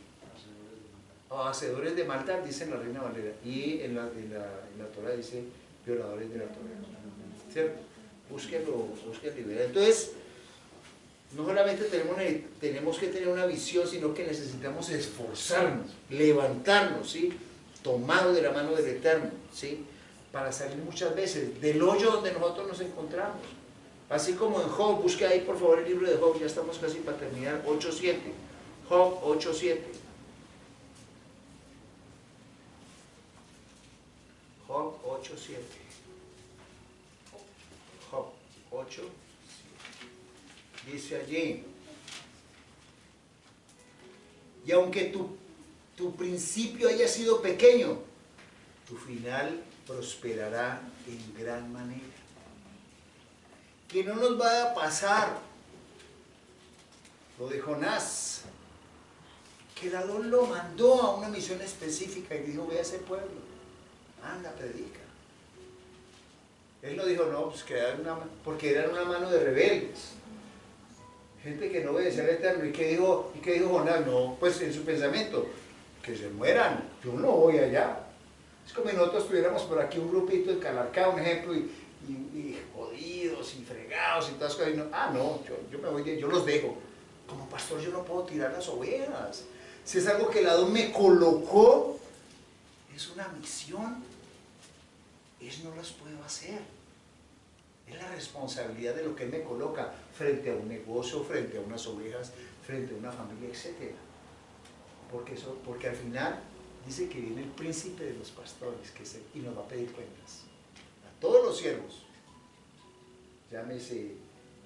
O hacedores de maldad, dice en la Reina Valera. Y en la Torah dice, violadores de la Torah. ¿Cierto? Búsquenlo y vean. Entonces, no solamente tenemos que tener una visión, sino que necesitamos esforzarnos, levantarnos, ¿sí? Tomados de la mano del Eterno, ¿sí? Para salir muchas veces del hoyo donde nosotros nos encontramos. Así como en Job, busque ahí por favor el libro de Job, ya estamos casi para terminar, 8:7. Job 8:7. Job 8:7. Job 8:7. Dice allí, y aunque tu principio haya sido pequeño, tu final prosperará en gran manera. Que no nos vaya a pasar lo de Jonás, que el Adón lo mandó a una misión específica y dijo, ve a ese pueblo, anda, predica. Él no dijo, no, pues porque eran una mano de rebeldes. Gente que no obedecía al Eterno. ¿Y qué dijo Jonás? No, pues en su pensamiento, que se mueran, yo no voy allá. Es como si nosotros tuviéramos por aquí un grupito de Calarcá, un ejemplo, y jodidos, y fregados, y todas cosas. No, yo me voy, yo los dejo. Como pastor yo no puedo tirar las ovejas. Si es algo que el Adón me colocó, es una misión, no las puedo hacer. Es la responsabilidad de lo que Él me coloca frente a un negocio, frente a unas ovejas, frente a una familia, etc. Porque al final dice que viene el príncipe de los pastores y nos va a pedir cuentas. A todos los siervos. Llámese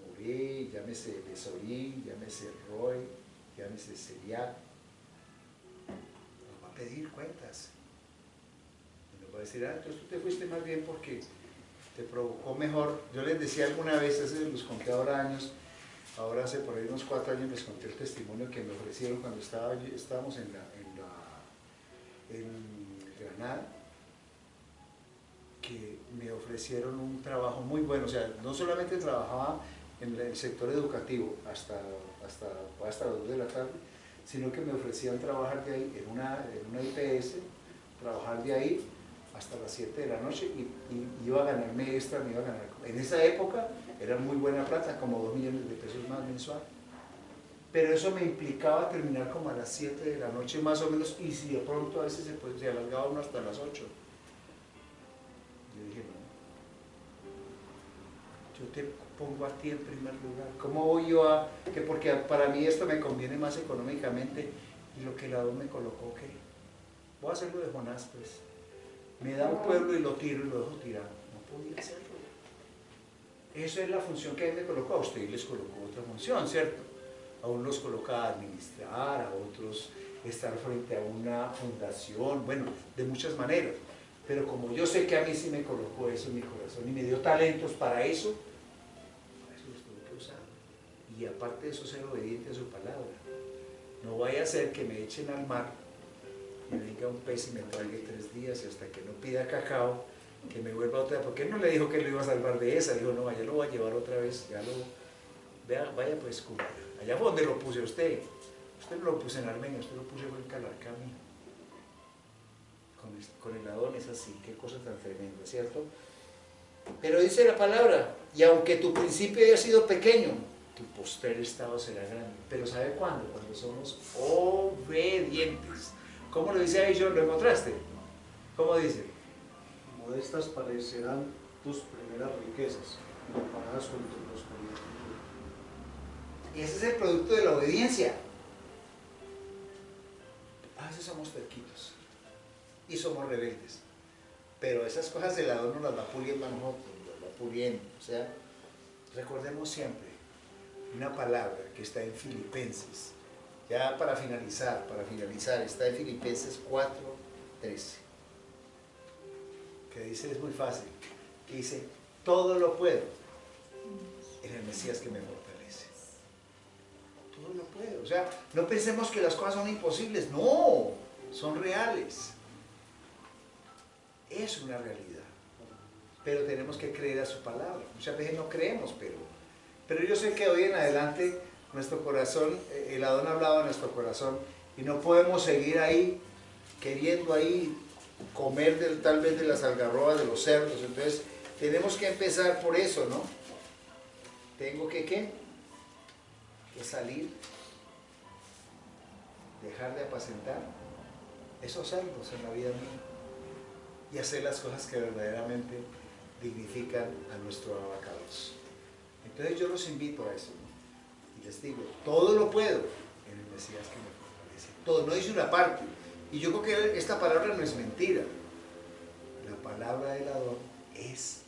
Moré, llámese Besorí, llámese Roy, llámese Seriat. Nos va a pedir cuentas. Y nos va para decir, ah, entonces tú te fuiste más bien porque te provocó mejor. Yo les decía alguna vez, hace los conté ahora años, ahora hace por ahí unos 4 años les conté el testimonio que me ofrecieron cuando estábamos en Granada, que me ofrecieron un trabajo muy bueno, o sea, no solamente trabajaba en el sector educativo hasta las 2 de la tarde, sino que me ofrecían trabajar de ahí en una IPS, trabajar de ahí hasta las 7 de la noche y iba a ganarme extra, me iba a ganar. En esa época era muy buena plata, como 2 millones de pesos más mensual. Pero eso me implicaba terminar como a las 7 de la noche más o menos, y si de pronto a veces se alargaba uno hasta las 8. Yo dije, no, yo te pongo a ti en primer lugar. ¿Cómo voy yo a...? Que porque para mí esto me conviene más económicamente, y lo que el Adón me colocó, ¿qué? Voy a hacerlo de Jonás, pues. Me da un pueblo y lo tiro y lo dejo tirado. No podía hacerlo. Eso es la función que él me colocó. A usted les colocó otra función, ¿cierto? A unos coloca a administrar, a otros estar frente a una fundación, bueno, de muchas maneras. Pero como yo sé que a mí sí me colocó eso en mi corazón y me dio talentos para eso los tuve que usar. Y aparte de eso, ser obediente a su palabra. No vaya a ser que me echen al mar, me venga un pez y me trague 3 días y hasta que no pida cacao, que me vuelva otra vez. Porque él no le dijo que lo iba a salvar de esa, dijo, no, allá lo voy a llevar otra vez, vaya pues, Cuba. Allá fue donde lo puse usted. Usted no lo puse en Armenia, usted lo puse en Calarcami. Con el Adón es así, qué cosa tan tremenda, ¿cierto? Pero dice la palabra, y aunque tu principio haya sido pequeño, tu postrer estado será grande. Pero ¿sabe cuándo? Cuando somos obedientes. ¿Cómo lo dice ahí, John? ¿Lo encontraste? ¿Cómo dice? Modestas parecerán tus primeras riquezas, comparadas con tu prosperidad. Ese es el producto de la obediencia. A veces somos terquitos y somos rebeldes, pero esas cosas del Adón nos las va puliendo a nosotros, nos las va puliendo. O sea, recordemos siempre una palabra que está en Filipenses, ya para finalizar, está en Filipenses 4:13, que dice, es muy fácil, que dice, todo lo puedo en el Mesías que me fortalece. Todo lo puedo. O sea, no pensemos que las cosas son imposibles, no, son reales. Es una realidad, pero tenemos que creer a su palabra. Muchas veces no creemos, pero yo sé que hoy en adelante nuestro corazón, el Adón hablaba de nuestro corazón, y no podemos seguir ahí queriendo ahí comer tal vez de las algarrobas de los cerdos. Entonces tenemos que empezar por eso, ¿no? Tengo que salir, dejar de apacentar esos cerdos en la vida mía y hacer las cosas que verdaderamente dignifican a nuestro abacados. Entonces yo los invito a eso, ¿no? Y les digo, todo lo puedo en el Mesías que me fortalece. Todo, no dice una parte. Y yo creo que esta palabra no es mentira. La palabra del Adón es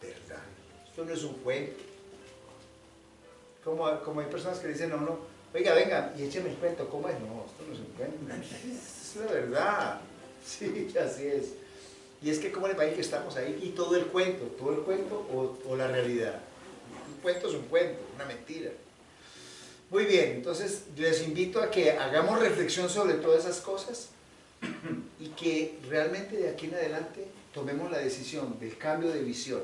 verdad. Esto no es un cuento. Como hay personas que dicen a uno, oiga, venga, y écheme el cuento, ¿cómo es? No, esto no es un cuento. Es la verdad. Sí, así es. Y es que cómo le parece que estamos ahí y todo el cuento o la realidad. Un cuento es un cuento, una mentira. Muy bien, entonces les invito a que hagamos reflexión sobre todas esas cosas y que realmente de aquí en adelante tomemos la decisión del cambio de visión,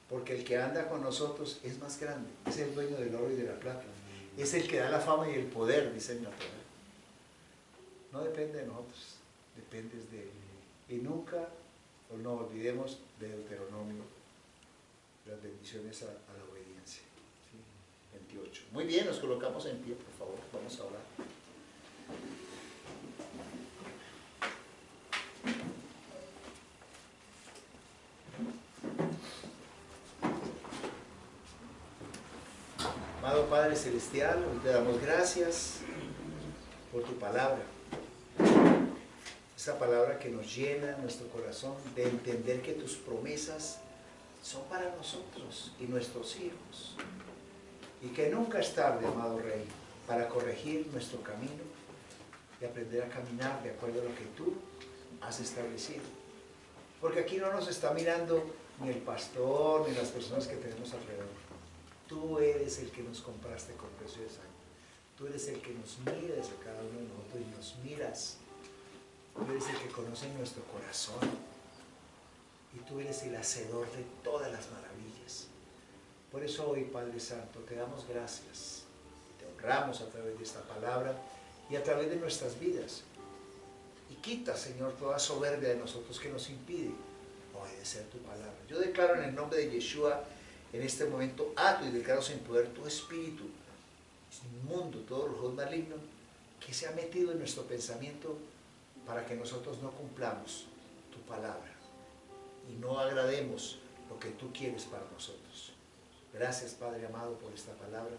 porque el que anda con nosotros es más grande, es el dueño del oro y de la plata, es el que da la fama y el poder, dice en la Torá. No depende de nosotros, depende de él. Y nunca nos olvidemos de Deuteronomio, las bendiciones a la obediencia. ¿Sí? 28. Muy bien, nos colocamos en pie, por favor, vamos a orar. Amado Padre Celestial, hoy te damos gracias por tu palabra. Esa palabra que nos llena nuestro corazón de entender que tus promesas son para nosotros y nuestros hijos. Y que nunca es tarde, amado Rey, para corregir nuestro camino y aprender a caminar de acuerdo a lo que tú has establecido. Porque aquí no nos está mirando ni el pastor, ni las personas que tenemos alrededor. Tú eres el que nos compraste con precio de sangre. Tú eres el que nos miras a cada uno de nosotros y nos miras. Tú eres el que conoce nuestro corazón. Y tú eres el hacedor de todas las maravillas. Por eso hoy, Padre Santo, te damos gracias. Te honramos a través de esta palabra y a través de nuestras vidas. Y quita, Señor, toda soberbia de nosotros que nos impide obedecer tu palabra. Yo declaro en el nombre de Yeshua, en este momento, ato y declaro sin poder tu espíritu inmundo, todo rojo maligno, que se ha metido en nuestro pensamiento para que nosotros no cumplamos tu palabra y no agrademos lo que tú quieres para nosotros. Gracias, Padre amado, por esta palabra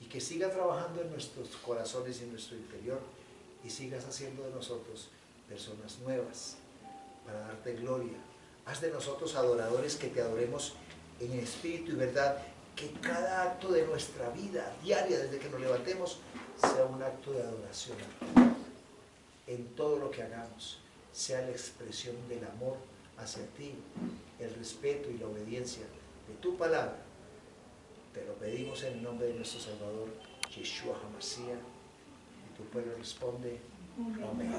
y que siga trabajando en nuestros corazones y en nuestro interior y sigas haciendo de nosotros personas nuevas para darte gloria. Haz de nosotros adoradores que te adoremos en espíritu y verdad, que cada acto de nuestra vida diaria, desde que nos levantemos, sea un acto de adoración. En todo lo que hagamos, sea la expresión del amor hacia ti, el respeto y la obediencia de tu palabra. Te lo pedimos en el nombre de nuestro Salvador, Yeshua HaMashiach. Y tu pueblo responde, amén.